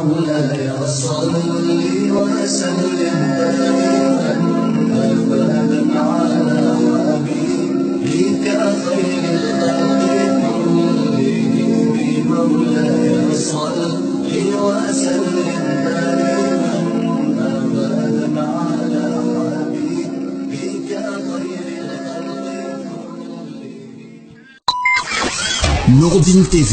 مولاي صل وسلم دائما أبدا على حبيبك خير الخلق كلهم مولاي صل وسلم دائما أبدا على حبيبك خير الخلق كلهم. Nouroudine TV,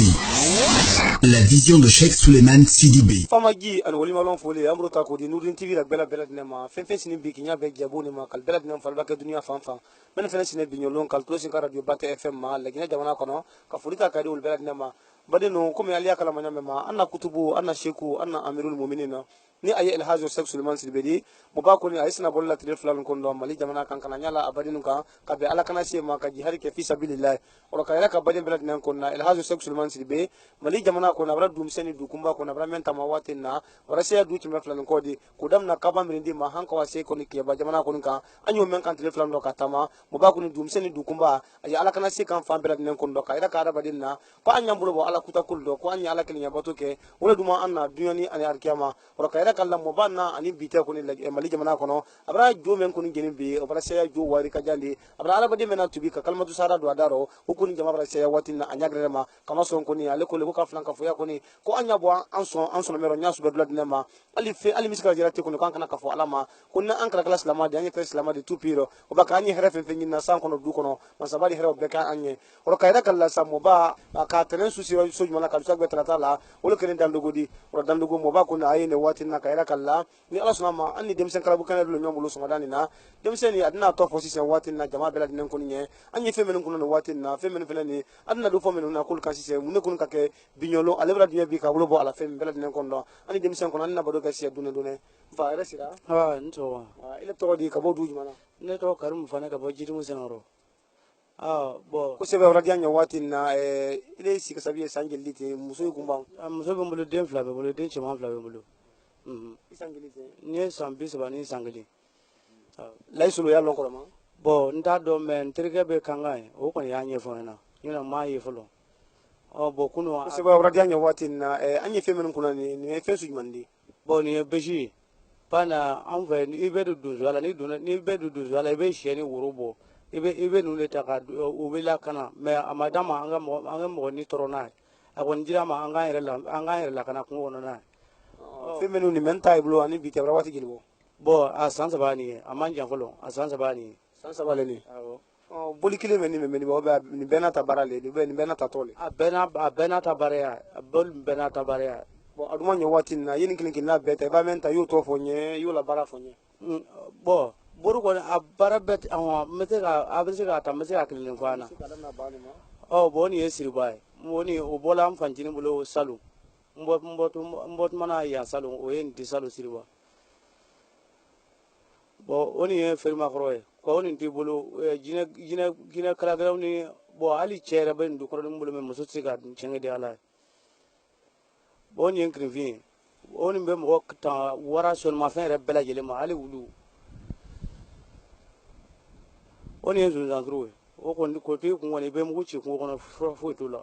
la vision de Cheikh Souleymane Sidibé. Famagi and Woli Malon Foli, Amrota Kodi, Nudin TV, like Bella Belladnema, Fenfes in Bikinia Beg Yabunima, Calbeladnam Falbaka Dunia Fanfan, Manifest in Binolon, Calclosing Radio Bate FM, Lagina Jamanacono, Kafurita Kadu Belladnema, Badeno, Come Alia Kalamanama, Anna Kutubu, Anna Sheku, Anna Amirul Muminina. Ni aye El Hajo Cheikh Souleymane Sidibé mobako ni aisna bolla tire flan kondo mali jamana kan kana nyala abadinu ka kabe ala kana se ma ka jihari ke fi sabilillah oro ka ila ka badin belad nan konna El Hajo Cheikh Souleymane Sidibé mali jamana ko na bra dum seni du kumba ko na bra menta ma watin na wara se du ci me flan ko di ko dam na kaba mirindi ma hanka wa se ko ni ke ba jamana ko ka anyo men kan tire flan do ka tama mobako ni dum seni du kumba aye ala kana se kan fa belad nan kondo ka ila ka da badin na ko anya mbulo bo ala kuta kuldo ko anya ala kenya batoke wala duma anna dunyani ani arkiyama oro ka kala mobana ani bita kuni mali jamana kono abra jo men kuni geni bi abra seya jo wari ka jandi abra ala bade mena tubi ka kalmatu sara do adaro hukuni jama abra seya watina anyagrema ma kama son kuni ale ko le ko ka flanka foya kuni ko anya bo anson mero nya sube dula dinema ali miska jarati kuni kan kana ka fo alama kunna an kala kala salama de anya kala salama de tupiro o baka anyi herefe fe nyina san kono du kono masabali here beka anye oro kayda kala samoba ka tenen susi so jumala ka sagbe tratala o le kenen dandogodi oro dandogo moba kuna ayene watina kayda kala ni ala sunama anni demsen kala bukana lo nyomulu sumadani na demsen ni adna to fo sisen watina jama bela dinen kuni nye anyi femenu kuno no watina femenu felani adna do fo menu na kul kasise mun kun kake binyolo alebra dinya bi ka wulo ala fem bela dinen kondo anni demsen kono anna bado kasi dune fa resira nto ile to di ka bodu jumana ne to karum fana ka bojitu musenaro bo ko sebe wara dianya watina ile sika sabiye sangelite muso kumba muso be mbulu den fla be mbulu den chema fla be mbulu isangilite ni sambi saba ni sangili laisulu ya lonkoro ma bo nda do men terike be kangai o ko ya nye fona yina ma ye folo bo kuno ko sebe wara dianya watina anye femenu kuna ni fesu jumandi bo ni beji pana anve ni be du wala ni be du wala be sheni wurubo ibe nule taka ubila kana me amadama anga mo ni torona akon jira ma anga yere la kana ko na femenu ni menta iblo ani bi kebra wati gilbo bo asansa bani amanja folo asansa bani sansa baleni boli kile meni meni bo ba ni benata barale ni benata tole abena tabarea bol bena tabarea bo aduma nyo wati na yini kilin na beta ba menta yo to fonye yo la bara fonye bo boru ko abara bet metega abisega ta metega kilin fana bo ni esiri bai moni obola am fanjini bulo salu mbot mana ya salu o yen di salu siriba bo oni e ferma kroye ko oni ti bulo jine kala garaw ni bo ali chere ben du ko dum bulo me muso siga chenge de ala bo ni enkrivi oni be mo ta wara son ma fin re bela jele ma ali wulu oni en zun zandruwe o ko ti ko woni be mo ci ko kono fo to la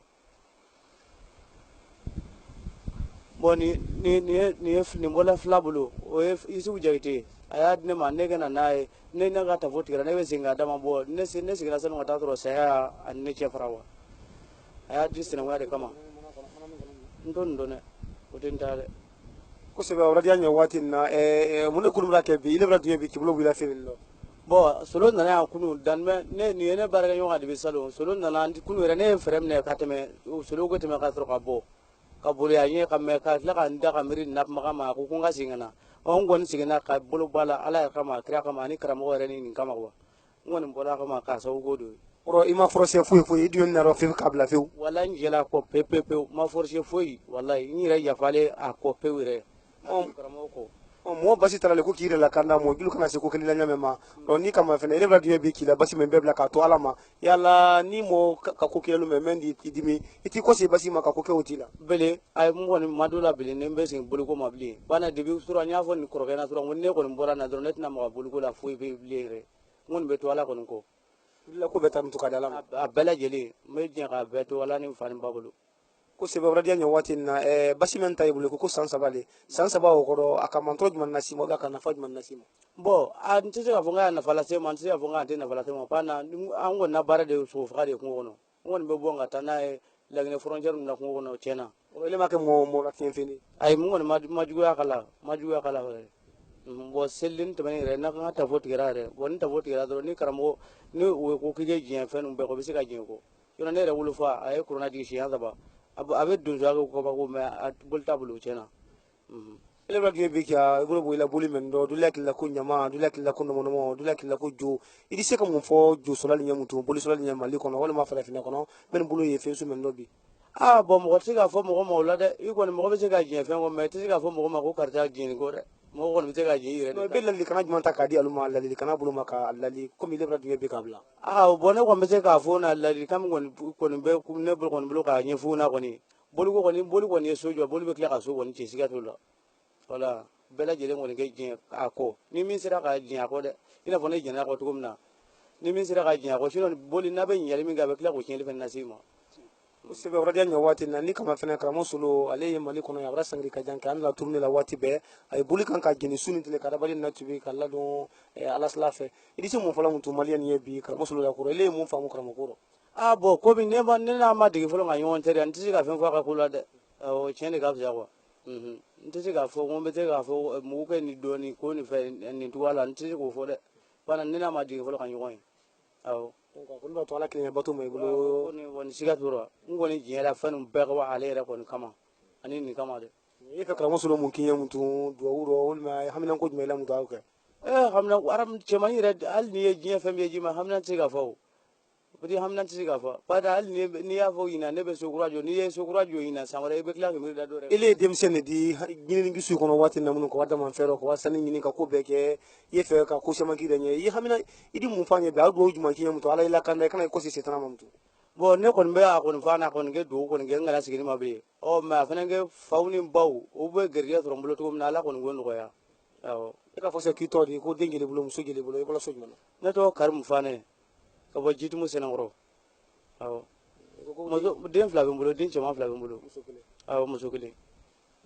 boni ni mbola flabulo o isu jagite aya ne ma ne gana nae ne na gata voti gara ne wezinga dama bo ne singa sanu ngata tro saya anne che farawa aya disina ngade kama ndone otentale ko sebe wara dianya watina mun ko dum ke bi ile bra dinya bi kiblo wila fello bo solo na ya kunu dan me ne barga yo ngade bi salo solo na andi kunu re ne frem ne kateme solo go teme ka tro ka bo ka bulu ya nye ka me ka la ka nda ka miri nap ma ma ku kunga singana on gon singana ka bulu bala ala ka ma kra ka ma ni kra mo re ni kama ko ngon bola ka ma ka so godo oro ima force fu idion na ro fi kabla fi wala njela ko pepe ma force fu wallahi ni re ya fale a ko pewire on kra mo ko mo basi tara le ko kire la kanda mo gilu kana se ko kelila nyame ma ro ni kama fene ile radio be kila basi membe bla ka to alama yala ni mo ka ko kelu me mendi idimi iti ko se basi ma ka ko ke otila bele ay mo ni madula bele ne be sin bulu ko mabli bana debi sura nya fo ni korogena sura wonne ko mbora na dronet na ma bulu ko la fu be blere ngon be to ala ko la ko beta mutu kadala a bela jeli me jin ka beto wala ni fani babulu ko sebe radio nya wati na basi men tay bulu ko san sabale san sabao ko aka mantro man nasimo aka na faj man nasimo bo a ntise ka fonga na fala se man se ka fonga ante na fala se mo pana an go na bara de so fa de ko ngono ngon be bonga tana e lagne frontière na ko ngono chena o le make mo la tin fini ay mu ngon majugo akala bo sellin to bani re na ka ta vot gira re bon ta vot gira do ni karamo ni ko kige jien fen be ko bisika jien ko yona ne re wulu fa ay corona di shi hada ba abe dun jago ko ba ko me bol tabulu chena ele radio be kya bolo boila boli men do dula kila ko nyama dula kila ko no mo dula kila ko jo idi se ka mo fo jo sola li nyamutu boli sola li nyama li kono wala ma fala fina kono ben bolo ye fe su men do bi bo mo ti ga fo mo mo la de i ko ni mo be se ga jien fen ko me ti ga fo mo ma ko karta jien ko re mo ko ni te ga jien re no be lalli kana jumanta ka di aluma lalli kana bulu maka lalli ko mi le radio be kabla bo ne ko me se ga fo na lalli kam ko ni be ko ne bol ko ni bulu ka nyi fu na ko ni bolu ko ni sojo bolu be kla ka so ko ni ci siga to la wala bela jele ngoni ke jin ako ni min sira ka jin ako de ina fone jin ako to kumna ni min sira ka jin ako shino boli na be nyali min ga be kla ko chen le fen nasima sebe radio nya wati na ni kama fena kama solo ale ye mali kono ya bra sangri ka janka an la tourner la wati be ay boli kan ka jini suni tele ka dabali na tubi ka la don alas la fe idi se mo fala mutu malian ye bi kama solo la ko ele mo famu kama ko bo ko bi ne na ma digi folo nga yon tere anti ga fen fa ka kula de o chen de ga kwa nti ga fo mo be te ga fo mu ke ni do ni ko ni fe ni to wala nti ko fo de bana ne na ma digi folo ka yon aw ko ndo to ala kile bato me gulo ni woni siga turo ngoni jera fanu be ko ale re ko ni kama ani ni kama de ye ka kama solo mun kinya mutu do wuro wol ma hamina ko jmela mutu awke hamna aram chemani re al ni ye jinya fam ye jima hamna ti ga fo budi hamna ti ga fo pada al ni ya fo ina ne be sokurajo ni ye sokurajo ina samare be kla mi da do re ele demsene di gini ngi su kono wati na mun ko wada man fero ko wasani ngini ka ko beke ye fe ka ko shema ki denye ye hamina idi mun fanye be ado juma kinya mutu ala ila kan kana ko se setana mutu bo ne kon be a kon fa na kon ge do kon ge ngala sigini mabe o ma fana ge fawni baw o be gerya to rombulo to na la kon gon ko ya aw e ka fo se ki to di ko dengele bulo muso gele bulo e ko la sojuma ne to kar mu fane ka bo jitu mu senangro aw mo den fla be bulo den chama fla be bulo aw muso kele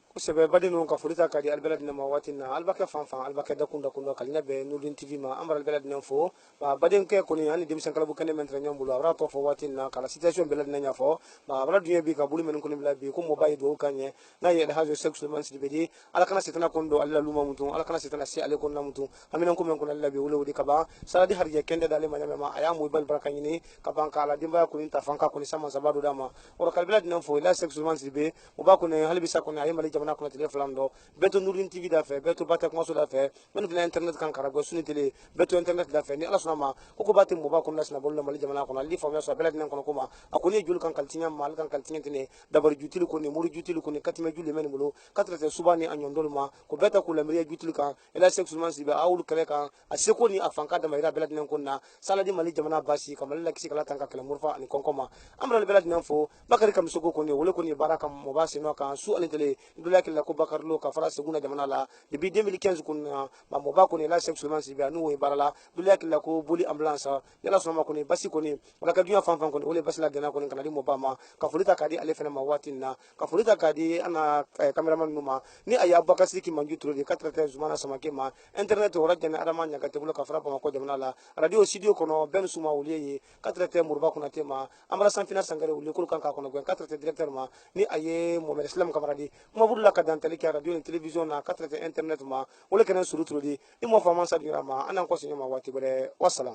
ko sebe badi non ka furita ka di albalad na mawati na albaka fanfan albaka da kunda kalina be nurdin tv ma ambar albalad na fo ba badin ke ko ni ani dim sankala bu kane mentre nyom bulu abra to fo wati na kala situation belad na nya fo ba abra dunya bi ka bulu men ko ni bla bi ko mo bayi do kanye na ye hajo sexual man sidi bedi ala kana setana kondo alla luma mutu ala kana setana si ale kon na mutu amina ko men ko alla bi wolo di ka ba sala di harje kende dale ma ma aya mo bal baraka ni ka ban kala dimba ko ni ta fanka ko ni sama sabado dama o kal belad na fo ila sexual man sidi be mo ba ko ne halbisa ko ni ay mali jamana ko na tele flando beto nurin tv da fe beto batak maso da fe men fina internet kan karago suni tele beto internet da fe ni ala sunama ko bati mo ba ko nasna bollo mali jamana ko li fo so belad nan ko kuma akuni jul kan kaltinya mal kan kaltinya tene dabar jutil ko ni muri jutil ko ni katime julle men bolo katrate subani anyon dolma ko beta ko lamriya jutil kan ela sexual man sibe awul kale kan aseko ni afanka da mayra belad nan ko na saladi mali jamana basi kamal la kisi kala tan ka kala murfa ni konkoma amra belad nan fo bakari kam sugo ko ni wole ko ni baraka mo ba sino kan su ani tele dula kala ko bakar lo ka fara seguna jamana la depuis 2015 kun ma mo ba ko ni la sexual man sibe anu barala dula kala ko boli ambulance yala soma ko ni basi ko ni wala ka dunya fanfan ko ni wole basi la gana ko ni kana di mo ba ma ka fulita kadi ale fena ma watin na ka fulita kadi ana cameraman numa ni aya bakasi ki manju tro di 4 zumana sama ke ma internet wala jana adama nya ka tebulo ka fara pa ko jamana la radio studio kono ben suma wuliye 4 murba kuna tema amara sanfina sangare wuli ko kan ka kono 4 directeur ma ni aye mo islam kamaradi mo bulla ka dan tele radio et télévision na 4 internet ma wala kana surutro di ni mo fama sa dira ma anan ko sinya ma wati bare wassalam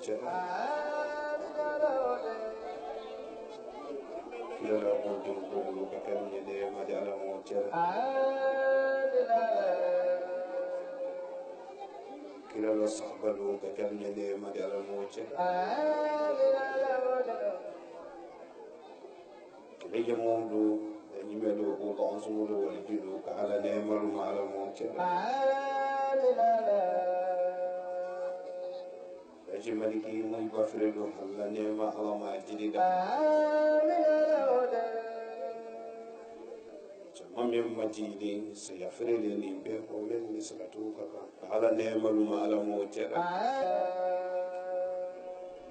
cera kila la kuntum kudu kakam nyene madi ala mo cera kila la sahbalu kakam nyene madi ala mo cera kila jamundu nyimelo ko ka onsumudo wala jido ka ala ne malu ma ala mo cera Aji maliki muy bafredo alla nema ala ma jidida Mami majidi sayafrele ni be o men ni salatu kaka ala nema luma ala mo jera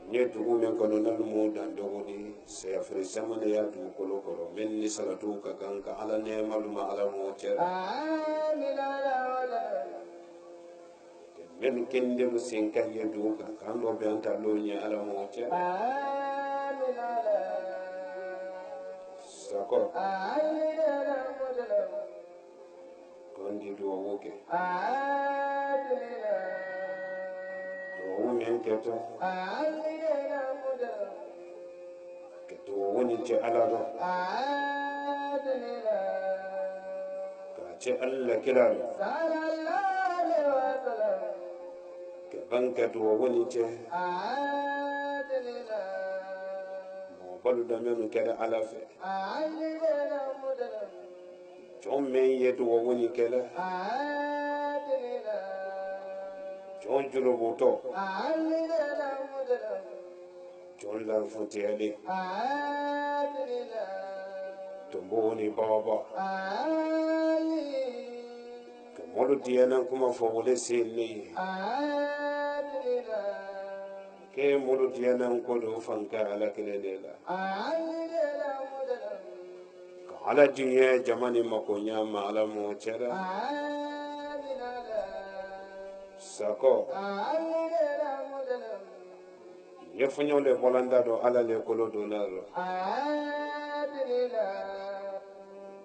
Nyetu men kono nan mo dan dogodi sayafre samane ya du kolo kolo men ni salatu kaka ala nema luma ala mo jera men kende mo senka yedu ka kando be anta lo nya ala mo che sako kondi do woke do men keto keto woni che ala do ka che alla kiraro banka to woni ce mo balu da men kala ala fe jom men yeto woni kala jom julo boto jom la fontiele to boni baba kamolu diana kuma fo wole sele ke mulu diana ko do fanka ala kelela ka ala diye jamani makonya ma ala mo chera sako ye fanyo le bolanda do ala le kolo do naro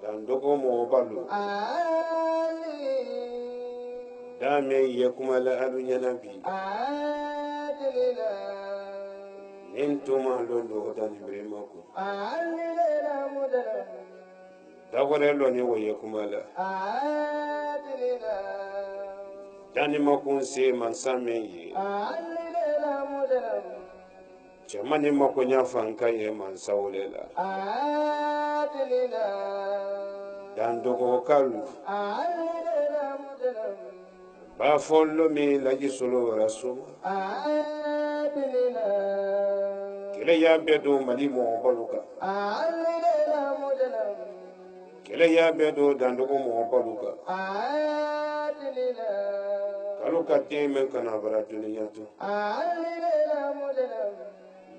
dan dogo mo balu dame ye kuma la alu nyanabi Intuma londo dani bremako dawale loni woye kumala dani makun se mansame ye jamani makonya fanka ye mansawlela dandogo kalu ba follo mi laji solo rasuma kele ya bedo mali mo baluka kele ya bedo dandogo mo baluka kaluka teme kana bara duniya to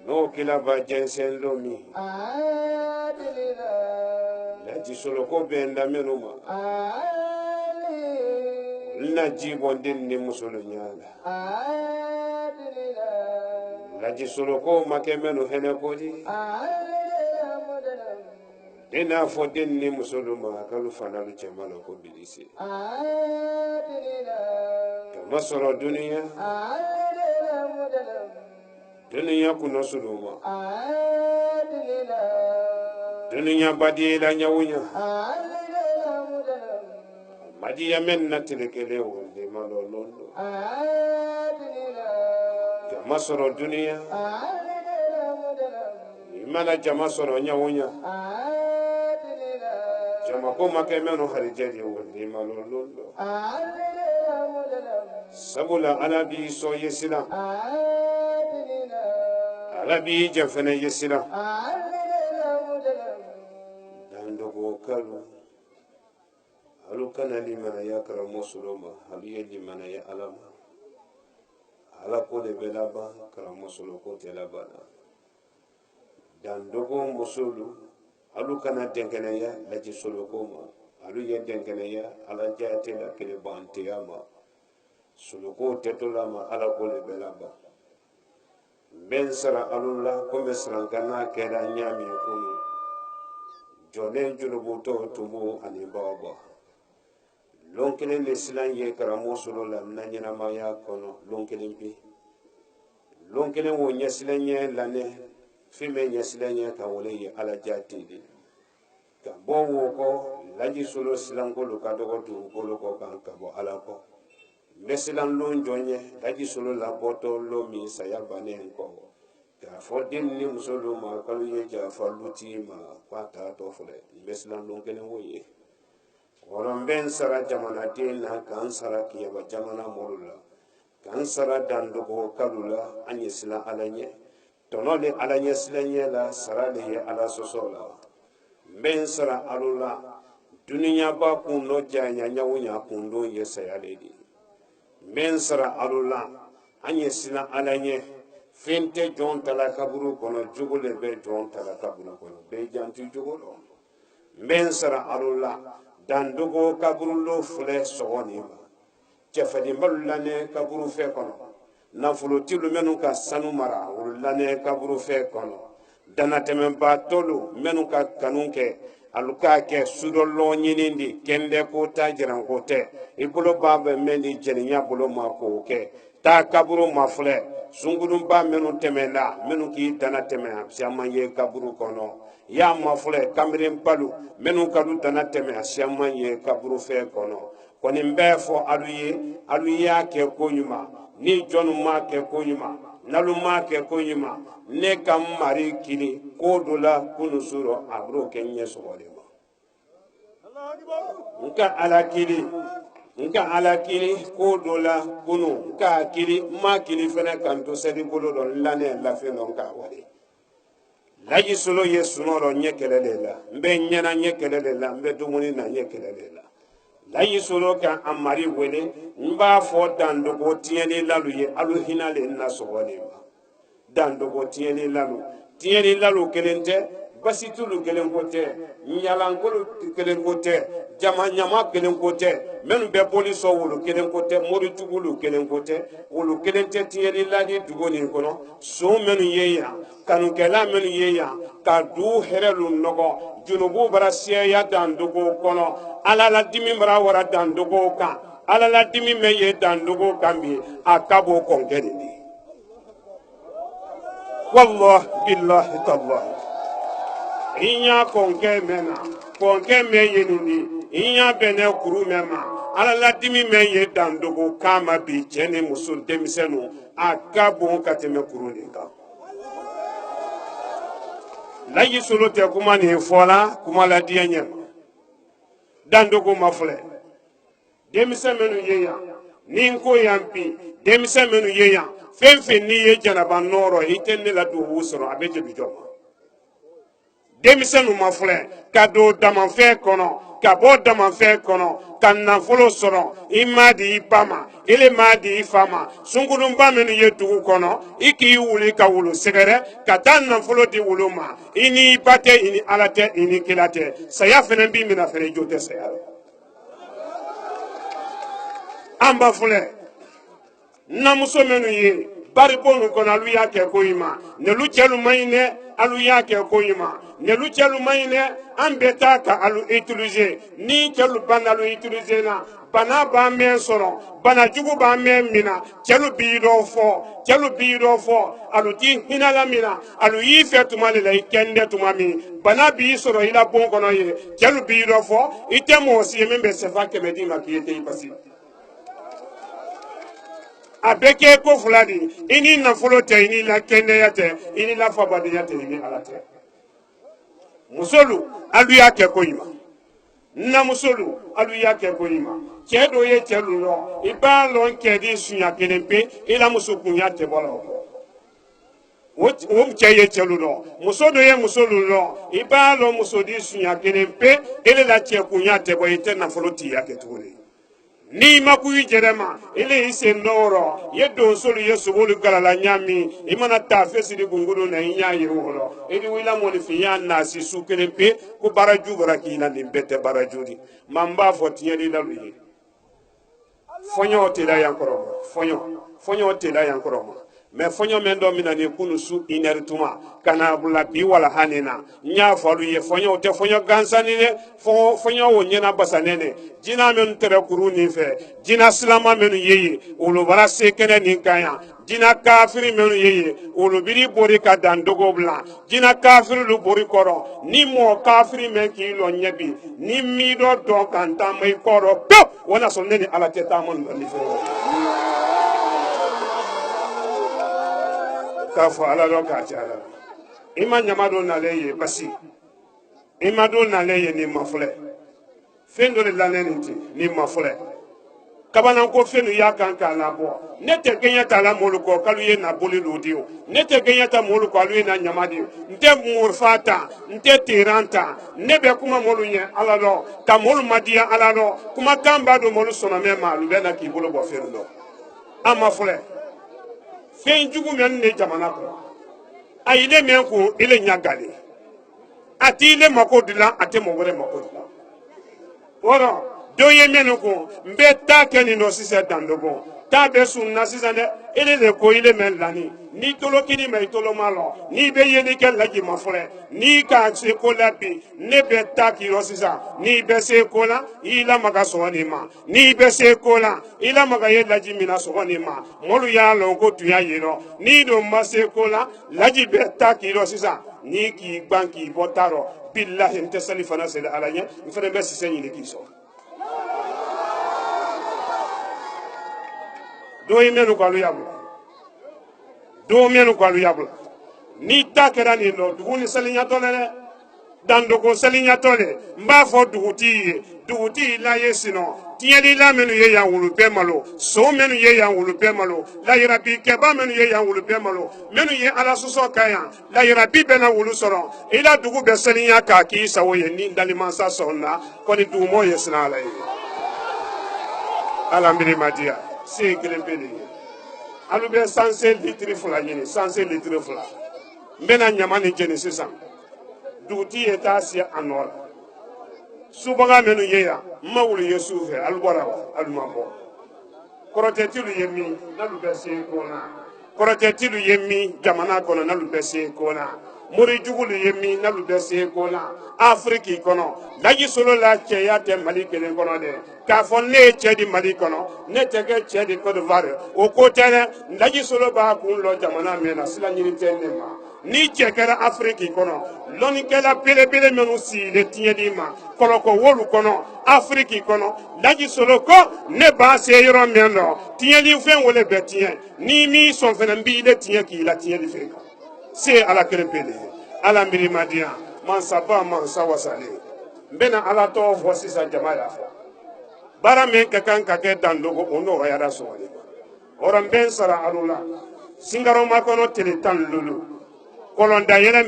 no kila ba jensen lomi laji solo ko benda menuma na jibo din ni musolo nyala laji solo ko makemeno hene kodi dina fo din ni musolo ma kalu fanalu chemalo ko bilisi kama solo dunia kuno suluma dunia badi la nyawunya madi yamen na telekele wonde malolondo kama solo dunia imana jama solo nyawunya jama ko makemeno harijeli wonde malolondo sabula alabi so yesila alabi jafene yesila dandogo kalu alu kana limana ya karamo suloma alu ye limana ya alama ala ko de belaba karamo sulo ko telabana dandogo musulu alu kana dengene ya laji sulo ko ma alu ye dengene ya ala jate la kele bante ama sulo ko tetola ma ala ko de belaba ben sara alulla ko be sarankana keda nyami ko jone julubu to tubu ani baba lonkelen le silan ye karamo solo la nanyana maya kono lonkelen bi lon kelen wo ɲɛsilen lane fɛn bɛ ɲɛsilen ɲɛ ka wale ye ala jati de ka bɔ wo kɔ laji solo silankolo ka dɔgɔ dugukolo kɔ kan ka bɔ ala kɔ n bɛ silan lon jɔn ye laji solo labɔtɔ lon min saya bannen kɔ k'a fɔ den ni muso lo ma kalo ye jafa luti ma k'a taatɔ filɛ n bɛ silan lon kelen wo ye wɔrɔ n bɛ n sara jamanaden na k'an sara kiyaba jamana mɔlu la k'an sara dandogo kalu la an ye silan ala ɲɛ tɔnɔ le ala ɲɛ silan ɲɛ la sara le ye ala sɔsɔ la n bɛ n sara alo la duniyaba kun dɔ janya ɲawo ɲa kun don ye saya le de n bɛ n sara alo la an ye silan ala ɲɛ fɛn tɛ jɔn ta la kaburu kɔnɔ jogo le bɛ jɔn ta la kaburu kɔnɔ bɛɛ jantu jogo lɔ n bɛ n sara alo la dandogo kaburu lo filɛ sɔgɔ nin ma cɛfadenbalu lanɛ kaburu fɛ kɔnɔ nafolotilu minnu ka sanu mara olu lanɛ kaburu fɛ kɔnɔ danatɛmɛbaatɔlu minnu ka kanu kɛ alu k'a kɛ sudɔlɔ ɲini de kɛndɛ ko ta jiranko tɛ i bolo b'a bɛ mɛn di jɛniya bolo ma k'o kɛ taa kaburu ma filɛ sungurunba minnu tɛmɛla minnu k'i dana tɛmɛ a siyaman ye kaburu kɔnɔ y'a ma filɛ kamirenbalu minnu kalu dana tɛmɛ a siyaman ye kaburu fɛ kɔnɔ kɔni n bɛ fɔ alu y'a kɛ ko ɲuman ni jɔnnu m'a kɛ ko ɲuman n'alu m'a kɛ ko ɲuman ne ka mari kili ko dɔ la kunu surɔ a b'o kɛ ɲɛ sɔgɔ de ma n ka ala kili ko dɔ la kunu n ka kili n ma kili fɛnɛ kan to sɛdi bolo dɔ n lanɛ lafiya dɔ k'a wale laji solo ye sunɔ dɔ ɲɛ kɛlɛ de la n bɛ ɲɛna ɲɛ kɛlɛ de la n bɛ dumuni na ɲɛ kɛlɛ de la laji solo ka a mari wele n b'a fɔ dandogo tiɲɛni lalu ye alu hinɛ le na sɔgɔ de ma dandogo tiɲɛni lalu kelen tɛ basitulu kelen ko tɛ ɲalankolo kelen ko tɛ ɲama kelen ko tɛ minnu bɛ boli sɔn wolo kelen ko tɛ moritugulu kelen ko tɛ wolo kelen tɛ tiɲɛni ladi dugu nin kɔnɔ son minnu ye yan kanukɛla minnu ye yan ka du hɛrɛlu nɔgɔ junubu bara siyaya dandogo kɔnɔ ala la dimi bara wara dandogo kan ala la dimi mɛ ye dandogo kan bi a ka b'o kɔnkɛ de di wallahi billahi tallahi inya kɔnkɛ mɛna kɔnkɛ mɛ ye nin di inya bɛnɛ kuru mɛ ma ala la dimi mɛ ye dandogo kan ma bi cɛ ni muso denmisɛnninw a ka bon ka tɛmɛ kuru nin kan laji solo tɛ kuma nin fɔla kuma la diɲɛ ɲɛ ma dandogo ma filɛ denmisɛn minnu ye yan ni n ko yan bi denmisɛn minnu ye yan fɛn fɛn n'i ye janaba nɔɔrɔ i tɛ ne la don o sɔrɔ a bɛ jɛbi jɔ ma denmisɛnninw ma filɛ ka don damafɛn kɔnɔ ka bɔ damafɛn kɔnɔ ka nafolo sɔrɔ i m'a di i ba ma ele m'a di i fa ma sunkurunba minnu ye dugu kɔnɔ i k'i wuli ka wolo sɛgɛrɛ ka taa nafolo di wolo ma i ni i ba tɛ i ni ala tɛ i ni kira tɛ saya fɛnɛ b'i minɛ fɛnɛ i jo tɛ saya la an ba filɛ namuso minnu ye baribo min kɔnɔ alu y'a kɛ ko ɲuman nelu cɛlu man ɲi dɛ alu y'a kɛ ko ɲuman nelu cɛlu man ɲi dɛ an bɛ taa ka alu utiliser ni cɛlu banna alu utiliser na bana b'an mɛn sɔrɔ banajugu b'an mɛn minna cɛlu b'i dɔ fɔ alu t'i hinɛla min na alu y'i fɛ tuma de la i kɛndɛ tuma min bana b'i sɔrɔ i la bon kɔnɔ ye cɛlu b'i dɔ fɔ i tɛ mɔgɔ si ye min bɛ sɛfa 100 d'i ma k'i ye tɛ i basi a bɛ kɛ ko fila de i ni nafolo tɛ i ni la kɛnɛya tɛ i ni la fabadenya tɛ i ni ala tɛ musolu alu y'a kɛ ko ɲuman namusolu alu y'a kɛ ko ɲuman cɛ dɔ ye cɛ lu lɔ i b'a lɔn cɛ di sunya kelen pe i la muso kunya tɛ bɔ la o cɛ ye cɛ lu lɔ muso dɔ ye muso lu lɔ i b'a lɔn muso di sunya kelen pe ele la cɛ kunya tɛ bɔ i tɛ nafolo tiya kɛ tuguni ni ma ku i jɛrɛ ma ele y'i sen dɔwɔrɔ ye donsolu ye sobolu galala ɲami i mana taa fesiri gunguru na i ɲa yiri wɔrɔ i ni wila mɔnifin y'a nasi su kelen pe ko baraju bɔra k'i la nin bɛɛ tɛ baraju di ma n b'a fɔ tiɲɛli lalu ye fɔɲɔw tɛ la yan kɔrɔ ma fɔɲɔw tɛ la yan kɔrɔ ma mais fɔɲɔ min dɔ mina ni kunu su 1 heure tuma kana bula bi wala hanina n y'a fɔ alu ye fɔɲɔw tɛ fɔɲɔ gansani dɛ fɔɲɔ o ɲɛna basanen dɛ jina minnu tɛrɛ kuru nin fɛ jina silama minnu ye yen olu bara se kɛnɛ nin kan yan jina kafiri menu yeye olu biri bori ka dan dogo bla jina kafiri lu bori koro ni mo kafiri men ki lo nyebi ni mi do do kan ta mai koro pe wona so ne ala te ta mon ni fe ka fo ala do ka ti ala ima nyamado na leye basi ima do na leye ni mafle fendo le lanen ni mafle kabana ko fenu ya kan ka na bo ne te genya ta la molu ko kalu ye na boli ludio ne te genya ta molu ko alu ye na nyamadi nte murfata nte tiranta ne be kuma molu nye ala do ka molu madia ala do kuma kamba do molu sona me ma lu be na ki bolo bo fenu do ama fule fen jugu men ne jamana ko ayile men ko ile nyagale ati ile mako dila ate mo wore mako dila woro do ye menu ko mbe ta keni no sise dandogo ta be sunna sise de ele de ko ile men lani ni tolo kini me tolo malo ni be ye ni kel laji mafre ni ka se ko labi ne be ta ki ro sisa ni be se ko la ila maga so ni ma ni be se ko la ila maga ye laji mina so ni ma molu ya lo ko tu ya ye no ni do ma se ko la laji be ta ki ro sisa ni ki banki botaro billahi nte salifana sel alanya mfere be sise ni ki so do yemenu ko alu yabula do menu ko alu yabula ni takera ni no duguni salinya tole dando ko salinya tole mba fo duguti la yesino tieli la menu ye ya wulu be malo so menu ye ya wulu be malo la yirabi ke ba menu ye ya wulu be malo menu ye ala suso kaya la yirabi be na wulu soro ila dugu be salinya ka ki sawo ye ni ndalimansa sonna ko ni dumo yesna la ye ala mbiri madia c'est kelempele alu be sanse litri fula yini sanse litri fula mbena nyamani jeni sisan duti eta si anora subaga menu yeya mawulu yesu fe albora almambo korotetilu yemi nalu be se kona korotetilu yemi jamana kono nalu be se kona muri jugulu yemi nalu be se kona afriki kono laji solo la cheya te mali kelen kono de ka fon ne chedi mali kono ne tege chedi Côte d'Ivoire o ko tere laji solo ba kun lo jamana mena sila nyini tenne ma ni chekera afriki kono loni kala pele pele menu si le tiedi ma koloko wolu kono afriki kono laji solo ko ne ba se yoro meno tiedi fen wole betien ni mi son fenen bi le tien ki la tiedi fe c'est ala kerepele ala mbiri madia man saba man sawasale mbena ala to vosi sa jamaya bara men ka kan ka ke dandogo ono yara sowale oran ben sara alula singaro makono tele tan lulu kolonda yele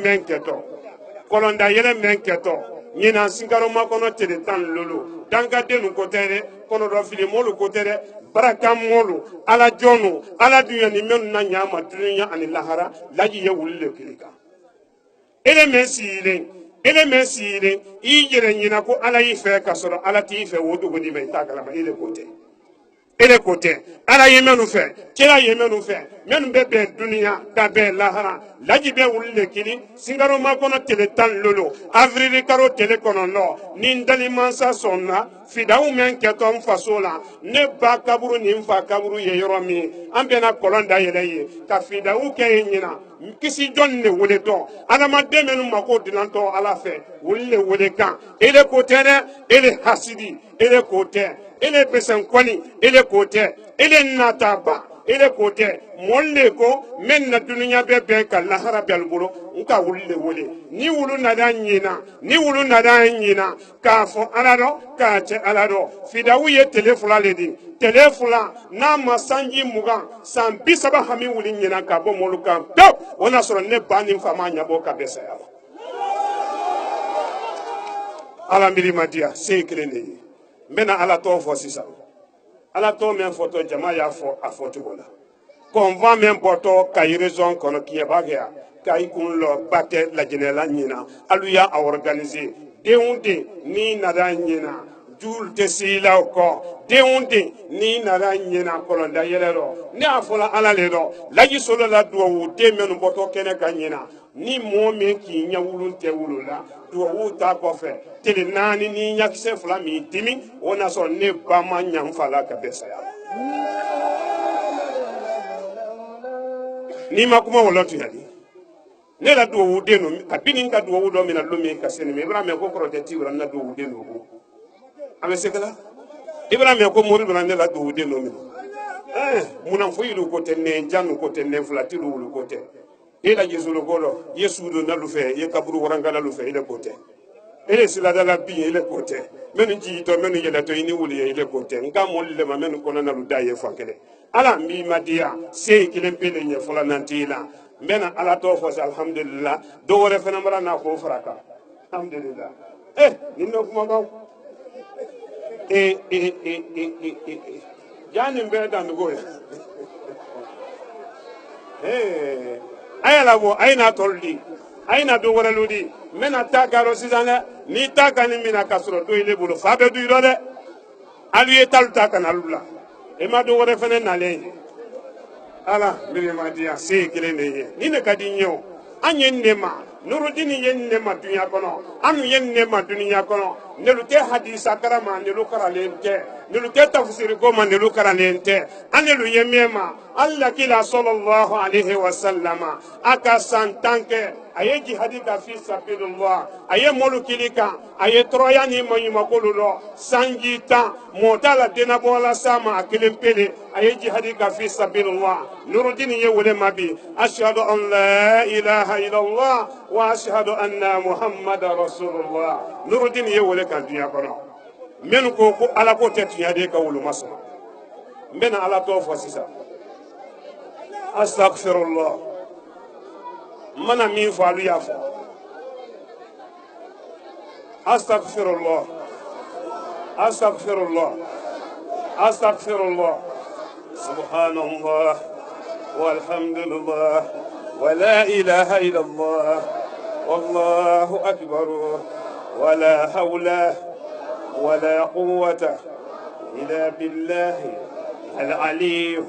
men keto nyina singaro makono tele tan lulu danga denu ko tere kono do fili molu ko tere baraka molu ala jonu ala dunya ni men na nyama dunya ani lahara laji ye wulle kilika ele mesire i jere nyina ko ala yi fe kasoro ala ti fe wodo godi be takala ba ele kote ala yemenu fe kira yemenu fe menu be dunya ka be lahara laji be wulle kili singaro ma kono tele tan lolo avril karo tele kono no nindali mansa sonna fidawu men keton fasola ne ba kaburu ni mfa kaburu ye yoromi ambena kolonda yeleye ka fidawu ke nyina kisi jonne wole to adama demenu mako dilanto ala fe wulle wole kan ele kotere ele hasidi ele kote ele besen kwani ele kote ele nataba ele kote molle ko men na dunya be be ka lahara be alburo nka wulle wole ni wulu nada nyina ka fo alado ka che alado fidawu ye telefula ledi telefula na masanji mugan san bisaba hami wuli nyina ka bo moluka do wona soro ne bani fama nyabo ka besa ya ala mbiri madia sekrene mbena ala to fo sisa ala to men foto jama ya fo afoto bola konva men poto kay raison kono kiye bagya kay kun lo batte la jenela nyina aluya a organiser deunde ni nada nyina jul te sila ko deunde ni nada nyina kolonda yelero ni afola ala le do laji solo la do wu de men poto kene ka nyina ni mo men ki nyawulun te wulula do wu ta ko fe tele nani ni nyakse fula mi timi ona so ne ba ma nyam fala ka besa ya ni ma kuma wala tu yali ne la do wude no kabini ka do wudo mi na lumi ka sene me Ibrahim ko korode ti wala na do wude no ko ame sekala Ibrahim ko mori bana ne la do wude no mi munan fuyilu ko tenne janu ko tenne flatilu wulu ko te ila jesu ko do yesu do na lu fe ye kaburu waranga na lu fe ile ko te ele silada la bi ile ko te menu ji to menu yela to ini wuli ile ko te nga molli le ma menu ko na lu daye fankele ala mi madia sey kilen pele nye fola nantila mbena ala to fo alhamdulillah do wore fena mara na ko faraka alhamdulillah ninno kuma gaw jani mbe dan go ayala bo ayna toldi ayna do wore ludi mena takaro sizana ni takani mina kasro do ile bulu fabe du irode alu yetal takana lula e ma do wore fene nale ala biri ma dia se kile ne ni ne kadi nyo anye nema nurudini yen nema dunya kono anu yen nema dunya kono nelu te hadisa karama nelu karalente nelu te tafsir ko man nelu karalente anelu yemema alla kila sallallahu alaihi wasallama aka santanke aye jihadika fi sabilillah aye molukilika aye troyani moyima kolulo sangita modala dena bola sama akilempele aye jihadika fi sabilillah nurudini ye wole mabi ashhadu an la ilaha illallah wa ashhadu anna muhammadar rasulullah nurudini ye wole kan dunya kono men ko ko ala ko tetunya de ka wulu masma mbena ala to fo sisa astaghfirullah mana min fo alu yafo astaghfirullah astaghfirullah astaghfirullah subhanallah walhamdulillah wala ilaha illallah wallahu akbar wala hawla ولا قوة إلا بالله العلي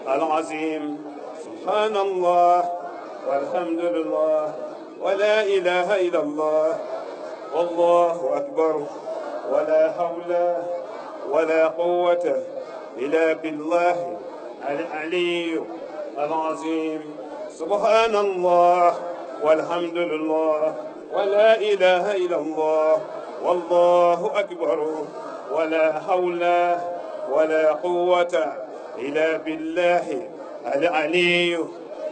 العظيم سبحان الله والحمد لله ولا إله إلا الله والله أكبر ولا حول ولا قوة إلا بالله العلي العظيم سبحان الله والحمد لله ولا إله إلا الله والله أكبر ولا حول ولا قوة إلا بالله العلي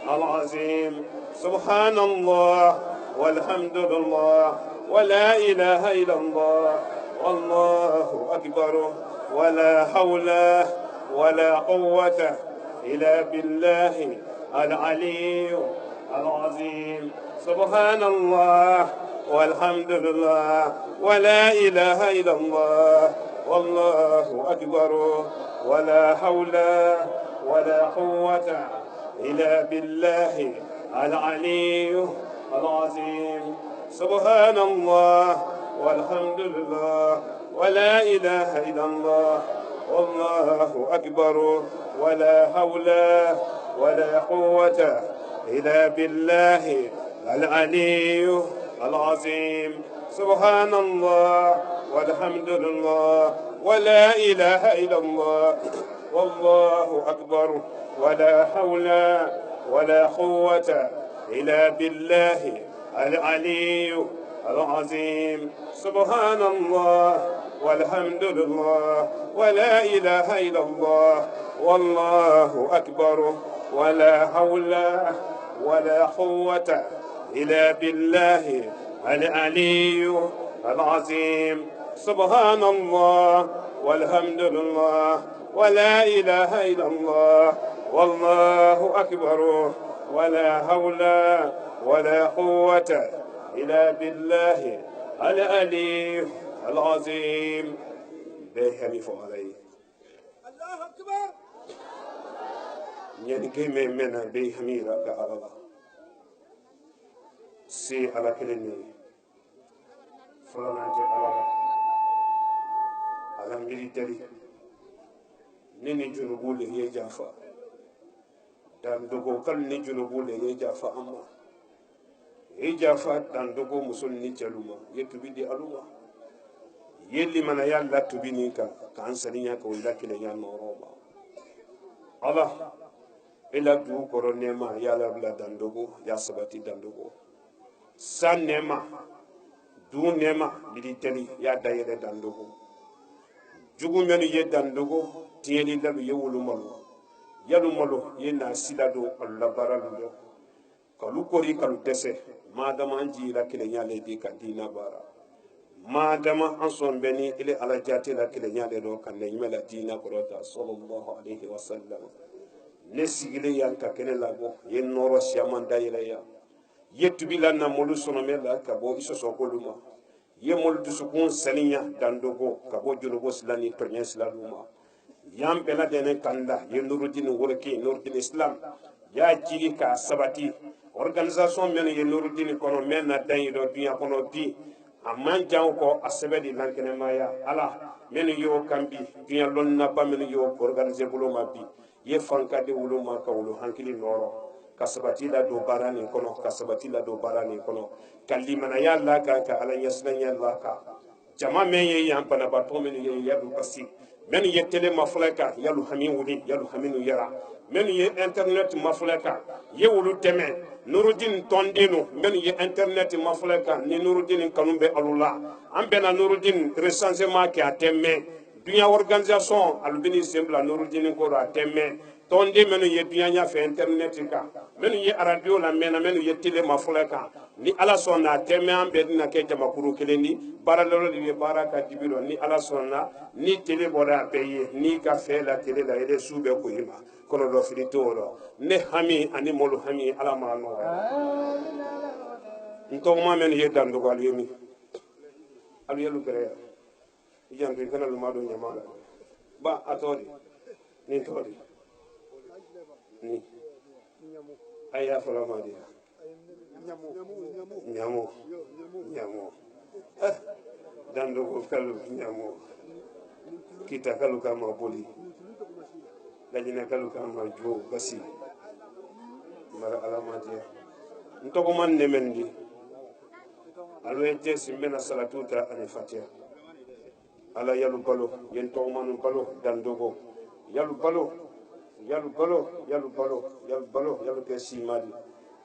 العظيم سبحان الله والحمد لله ولا إله إلا الله والله أكبر ولا حول ولا قوة إلا بالله العلي العظيم سبحان الله والحمد لله ولا إله إلا الله والله أكبر ولا حول ولا قوة إلا بالله العلي العظيم سبحان الله والحمد لله ولا إله إلا الله والله أكبر ولا حول ولا قوة إلا بالله العلي العظيم سبحان الله والحمد لله ولا إله إلا الله والله أكبر ولا حول ولا قوة إلا بالله العلي العظيم سبحان الله والحمد لله ولا إله إلا الله والله أكبر ولا حول ولا قوة إلا بالله العلي العظيم سبحان الله والحمد لله ولا إله إلا الله والله أكبر ولا حول ولا قوة إلا بالله العلي العظيم بيهني فوالي الله أكبر يعني كم من بيهني رب الله si ala kelen ni fulana je ala military nini junubu le ye jafa dan dogo kal ni junubu le ye jafa amma ye jafa dan dogo musul ni chaluma ye tubi di aluma yelli mana yalla tubi ni ka ansarinya ko wala kelen ya noroba ala ila du koro nema ya la bila dandogo ya sabati dandogo san nema du nema militari ya dayere dandogo jugu menu ye dandogo tieli lalu ye wulu malo yalu malo ye na sila do alla baralu do kalu kori kalu dese madama anji la kile nyale di ka dina bara madama anson beni ile ala jati la kile nyale do kan ne nyela dina korota sallallahu alaihi wasallam ne sigile yan ka kene labo ye noro siamanda ile ya ye tubila na molu sonomela ka bo iso sokoluma ye molu dusukun saniya dandogo ka bo jolobo silani tonyen silaluma yam bela dene kanda ye nurudin worki nurudin islam ya jigi ka sabati organisation men ye nurudin kono men na dayi do dunya kono bi amman jaw ko asebedi lankene maya ala men yo kambi dunya lonna ba men yo organiser buloma bi ye fankade wuluma ka wulu hankili noro kasabati la do barani kono kasabati la do barani kono kalimana ya la ka ala yasnanya la ka jama men ye yampana bato men ye yadu kasi men ye tele mafulaka yalu hamin wuli yalu haminu yara men ye internet mafulaka ye wulu teme nurudin tondino men ye internet mafulaka ni nurudin kanumbe alula ambena nurudin recensement ki atemme dunya organisation albini sembla nurudin ko atemme tonde menu ye dunya fe internet ka menu ye radio la menu ye tele mafulaka ni ala sonna temme ambe dina ke jama kuru kelendi paralelo di baraka dibiro ni ala sonna ni tele boda peye ni ka fe la tele la ele sube ko yima kono do filitoro ne hami ani molu hami ala ma no nto ma men ye dando ko alimi alu yelu bere yandu kana lu ma do nyama ba atori ni tori ni aya fala ma dia nyamo dando ko kalu nyamo kita kalu kama boli lajina kalu kama jo basi mara alamati ntoko man nemendi alo ente simbena salatuta ani fatiha ala yalu balo yento manu balo dandogo yalu balo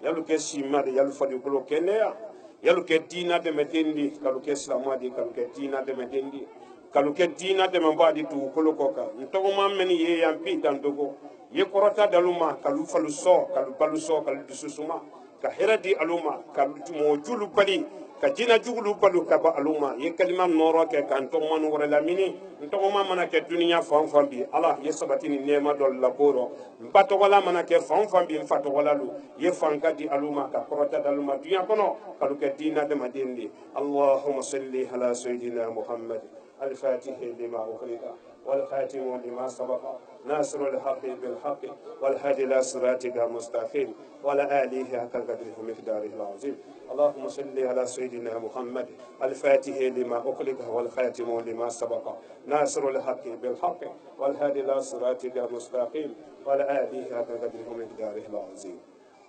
yalu ke simadi yalu fadi kulo kenea yalu ke dina de metendi kalu ke islamadi kalu ke dina de metendi kalu ke dina de mbadi tu kulo koka ntogo mameni ye yampi dandogo ye korota daluma kalu faluso kalu baluso kalu dususuma ka heradi aluma kalu tumo julu bali ka jina jugulu balu ka ba aluma ye kalima noro ke kan to manu wala lamini ntogo mana ke duniya fanfambi ala ye sabati ni nema dol laboro mpato wala mana ke fanfambi mfato wala lu ye fanka di aluma ka korota daluma dunya kono kalu ke dina de madindi allahumma salli ala sayidina muhammad الفاتح لما أخلق والخاتم لما سبق ناصر الحق بالحق والهادي إلى صراطك المستقيم وعلى آله حق قدره ومقداره العظيم اللهم صل على سيدنا محمد الفاتح لما أخلق والخاتم لما سبق ناصر الحق بالحق والهادي إلى صراطك المستقيم وعلى آله حق قدره ومقداره العظيم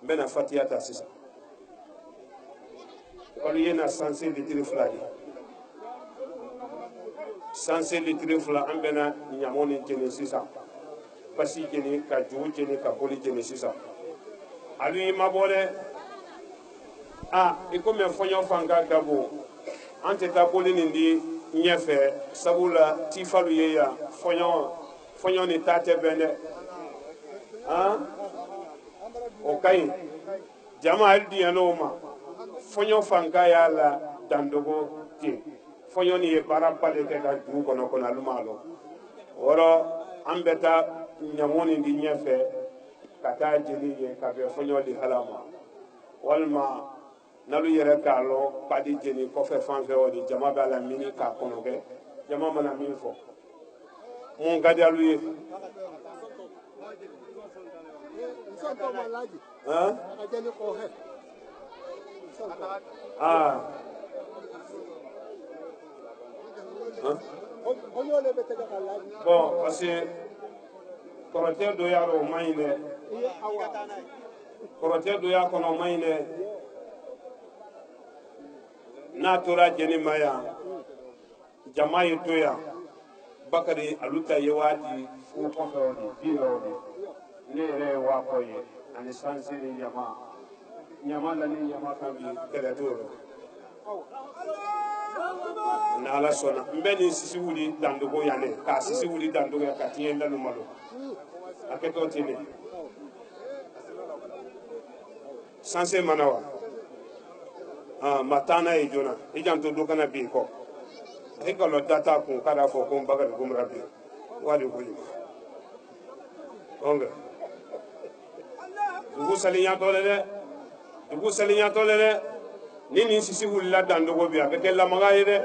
بنا فتيات أسيسا قالوا ينا سانسي لتلفلاي sanse litri fula an bena nyamoni jeni sisa pasi jeni ka ju jeni ka boli jeni sisa alu ma bole iko me fonyo fanga gabo ante ta boli ndi nyefe sabula tifalu ye ya fonyo ni tate bene o kai jama aldi yanoma fonyo fanga ya la dandogo ti fonyo ni ye bara pale ke ka du kono alumalo woro ambeta nyamoni ndi nyefe kata jeli ye ka be fonyo di halama walma nalu yere kalo padi jeni ko fe fanfe wodi jama bala mini ka kono ke jama mana min fo mon gadi alu ye bon parce que korote do yaro mayne korote do ya kono mayne na tora jeni maya jama'i toya bakari aluta yewadi fu ko di ne yɛrɛ ye waa kɔ ye ani sanse ni ɲama ɲama la ni ɲama kan bi kɛlɛ t'o rɔ n'ala sɔnna n bɛ nin sisi wuli dandogo yan ne k'a sisi wuli dandogo yan ka tiɲɛ dalu malo a kɛtɔ ten ne sanse mana wa ma taa n'a ye joona i janto dɔ kana bin kɔ e ka lɔ da t'a kun k'a d'a fɔ ko n bakari gomara bi wali koyi ɔnkɛ dugu saliɲatɔ le dɛ dugu saliɲatɔ le dɛ ni nin sisi wulila dandogo bi a bɛ kɛ lamaga ye dɛ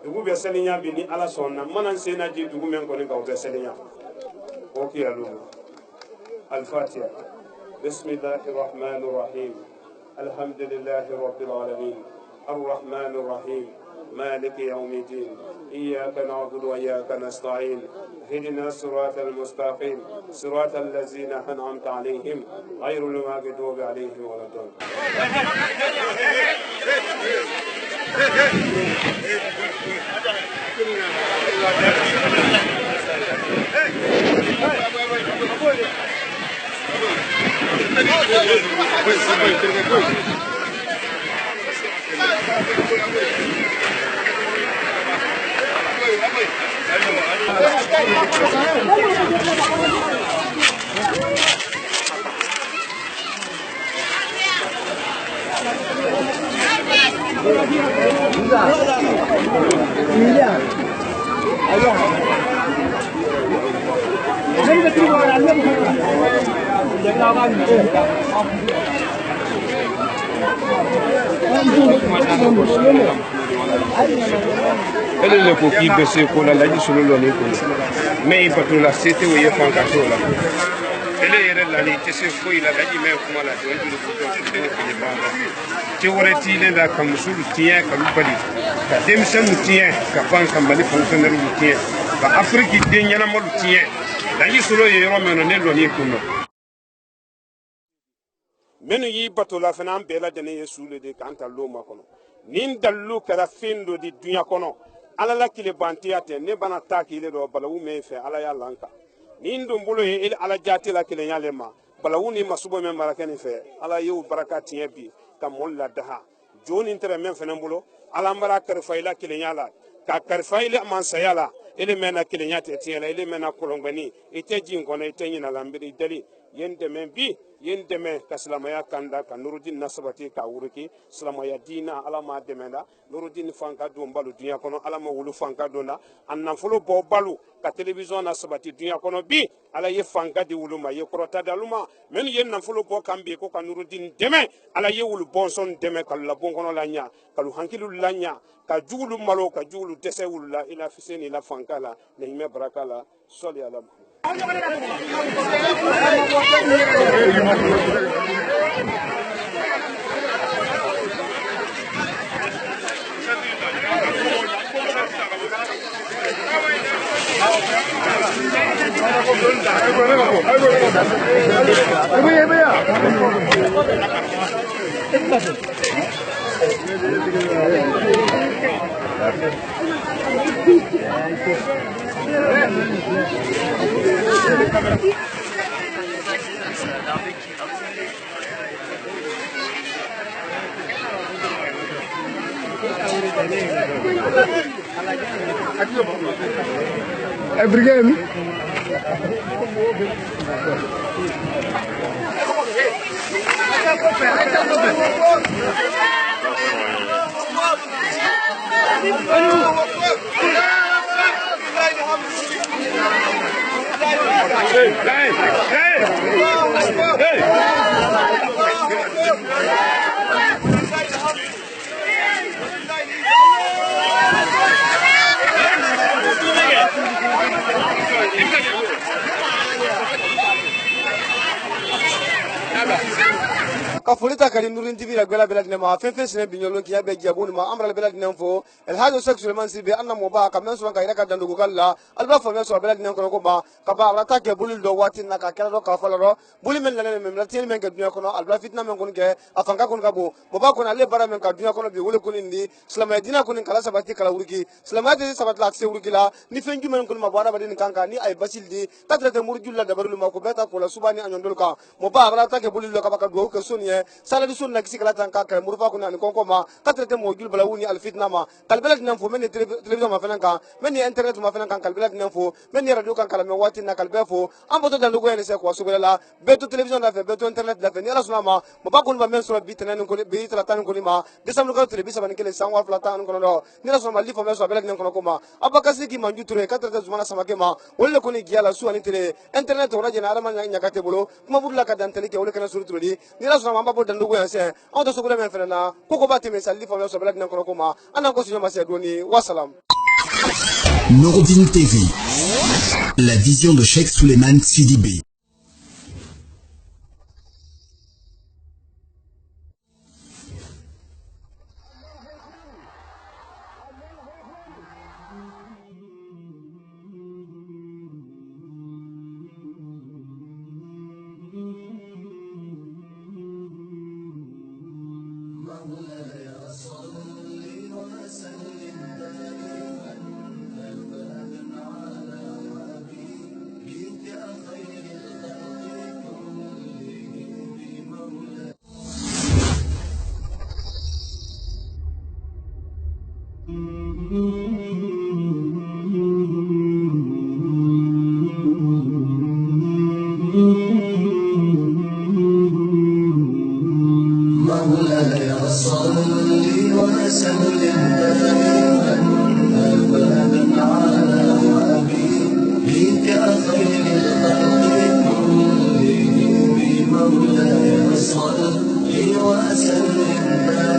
dugu bɛ seliɲa bi ni ala sɔnna mana n sen na ji dugu min kɔni kan o bɛ seliɲa o kiyalu al-fatiha bismillahi rahmani rahim alhamdulillahi rabbil alamin arrahmani rahim مالك يوم الدين إياك نعبد وإياك نستعين اهدنا الصراط المستقيم صراط الذين أنعمت عليهم غير المغضوب عليهم ولا الضالين ele le ko k'i bɛ se ko la laji solo lɔ ni ko mɛ i bato la se tɛ o ye fan ka so la ele yɛrɛ la ni tɛ se foyi la laji mɛ kuma la jɔn joli ko dɔn tɛ ne fili ban la cɛ wɛrɛ t'ilen la ka musow tiɲɛ ka lu bali ka denmisɛnninw tiɲɛ ka ban ka mali fonctionnaires tiɲɛ ka afiriki den ɲɛnamaw tiɲɛ laji solo ye yɔrɔ min na ne lɔ ni kun dɔn minnu y'i bato la fana an bɛɛ lajɛlen ye su le de k'an ta loo ma kɔnɔ nin dalilu kɛra fɛn dɔ di duɲa kɔnɔ ala la tilebantiya tɛ ne bana taa k'ile dɔ balawu min fɛ ala y'a lan kan nin don bolo ye ala jaate la kelenya ma balawu ni masubo min barakɛ nin fɛ ala y'o baraka tiɲɛ bi ka mɔli la daha jo nin tɛrɛ min fɛnɛ bolo ala bara karifa ila kelenya la ka karifa ila mansaya la ele mɛna kelenya tɛ tiɲɛ la ele mɛna kolongbɛni i tɛ jin kɔnɔ i tɛ ɲina la nbiri dali yen dɛmɛ bi yen dɛmɛ ka silamaya kanda ka nurudin na sabati ka wuruki silamaya diina ala ma dɛmɛ la nurudin fanka don balo dunya kɔnɔ ala ma wulu fanka don na a nafolo bɔ balo ka television na sabati dunya kɔnɔ bi ala ye fanka di wulu ma ye kɔrɔta di alu ma minnu ye nafolo bɔ kan bi ko ka nurudin dɛmɛ ala ye wulu bɔnsɔn dɛmɛ ka labon kɔnɔ la ɲa ka lu hankiliw la ɲa ka jugulu malo ka jugulu dɛsɛ wulu la ila fise ni la fanka la ne himɛ baraka la sɔli ala Brigade. ka كفولتا كريم نورين تي في رك بلا بلاد نما فين سنه بينولون كي يابي جابون ما امر البلاد نمفو الحاج شيخ سليمان سيبي ان موبا كمان سوان كايدا كدندو كلا البا فما سو بلاد نم كنو كوبا كبا راتا كي بولل دو واتين نكا كلا دو كافلو بولي من لنا من لاتين من كدنيا كنو البا فتنا من كون كي افانكا كون كابو موبا كون علي برا من كدنيا كنو بي ولي كون اندي سلام دينا كون كلا سباتي كلا وركي سلام دي سبات لاك سي وركي لا ني فنجي من كون مبارا بدين كانكا ني اي باسيل دي تاتري مرجول لا دبرلو ماكو بيتا كولا سوباني انيندول كا موبا راتا كي بولل دو كبا كدو كسونيه سالا دي سون نكسي كلا تانكا مرفا كون ان كونكو ما تاتري موجول بلاوني الفتنا ما كالبلاد نمفو من تلفزيون ما فنان من انترنت ما فنان كالبلاد نمفو من راديو كان كلام واتنا كالبفو ام بوتو دندو غين سي كو سوبلا بيتو تلفزيون لا بيتو انترنت لا فني راسنا ما باكون ما من سو بيتنا كون بيت لا تان كون ما ديسام كو تلفزيون بان كلي سان وافلا تان كون دو ني راسنا ما لي فما سو بلاد نكون كوما ابا كاسي كي مانجو تري كاتر زمان سماكي ما ولا كوني جيالا سو اني تري انترنت ولا جنا ما نياكاتي بولو كما بولا كدانتلي كي ولا كنا سوري تري ني راسنا ما بابو دندو غين سي او دو سوبلا من فنان كوكو باتي مي سالي فما سو بلاد نكون كوما انا كو سيما سي دوني والسلام. Nouroudine TV, la vision de Cheikh Souleymane Sidibé. مولاي صل وسلم دائما ابدا على حبيبك خير الخلق كلهم. مولاي صل وسلم